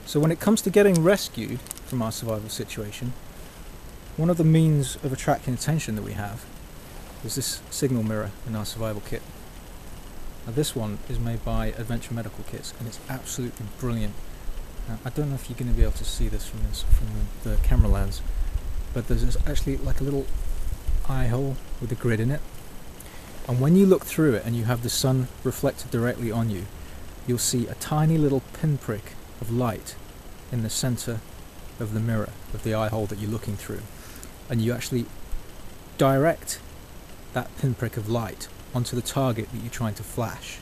So when it comes to getting rescued from our survival situation, one of the means of attracting attention that we have is this signal mirror in our survival kit. Now this one is made by Adventure Medical Kits and it's absolutely brilliant. Now, I don't know if you're going to be able to see this from the camera lens, but there's actually like a little eye hole with a grid in it, and when you look through it and you have the sun reflected directly on you, you'll see a tiny little pinprick of light in the center of the mirror, of the eye hole that you're looking through, and you actually direct that pinprick of light onto the target that you're trying to flash.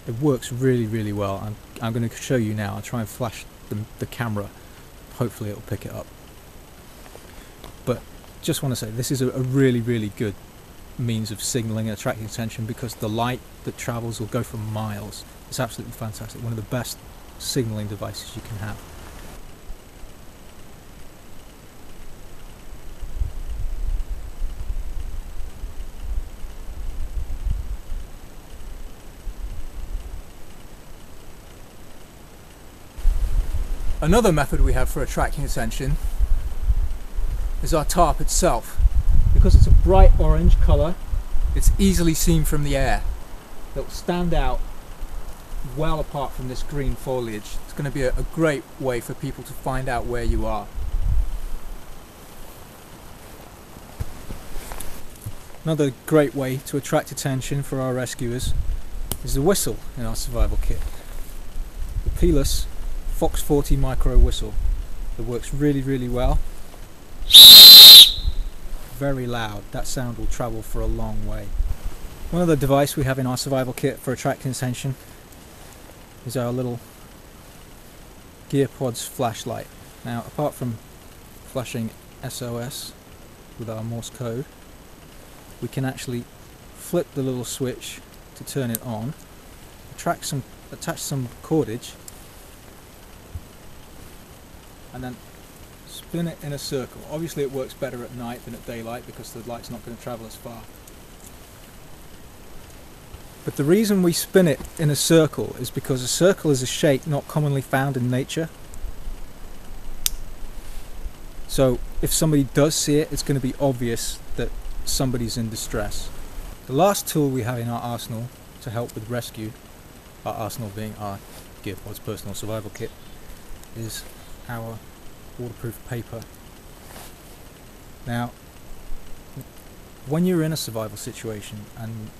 It works really, really well. I'm going to show you now. I'll try and flash the camera. Hopefully it'll pick it up. But just want to say, this is a really, really good means of signaling and attracting attention, because the light that travels will go for miles. It's absolutely fantastic. One of the best signaling devices you can have. Another method we have for attracting attention is our tarp itself. Because it's a bright orange colour, it's easily seen from the air. It'll stand out well apart from this green foliage. It's going to be a great way for people to find out where you are. Another great way to attract attention for our rescuers is the whistle in our survival kit. The Peerless Fox 40 micro whistle. It works really, really well. Very loud. That sound will travel for a long way. One other device we have in our survival kit for attracting attention is our little GearPods flashlight. Now, apart from flashing SOS with our Morse code, we can actually flip the little switch to turn it on, attach some cordage, and then spin it in a circle. Obviously it works better at night than at daylight because the light's not going to travel as far. But the reason we spin it in a circle is because a circle is a shape not commonly found in nature. So if somebody does see it, it's going to be obvious that somebody's in distress. The last tool we have in our arsenal to help with rescue, our arsenal being our GearPods personal survival kit, is our waterproof paper. Now, when you're in a survival situation, and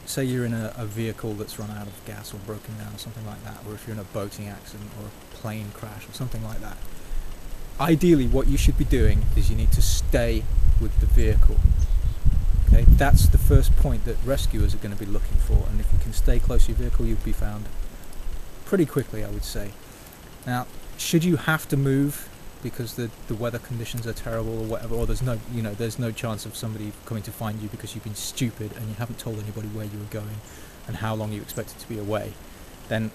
say you're in a vehicle that's run out of gas or broken down or something like that, or if you're in a boating accident or a plane crash or something like that, ideally what you should be doing is you need to stay with the vehicle. Okay, that's the first point that rescuers are going to be looking for, and if you can stay close to your vehicle, you'll be found pretty quickly, I would say. Now, should you have to move because the weather conditions are terrible or whatever, or there's no chance of somebody coming to find you because you've been stupid and you haven't told anybody where you were going and how long you expected to be away, then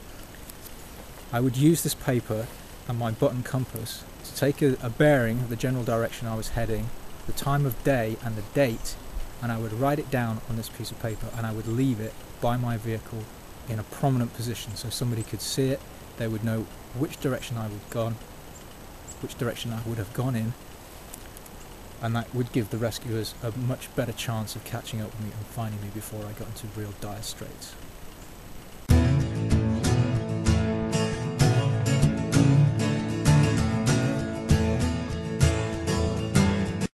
I would use this paper and my button compass to take a bearing of the general direction I was heading, the time of day and the date, and I would write it down on this piece of paper and I would leave it by my vehicle in a prominent position so somebody could see it. They would know which direction I would have gone in, and that would give the rescuers a much better chance of catching up with me and finding me before I got into real dire straits.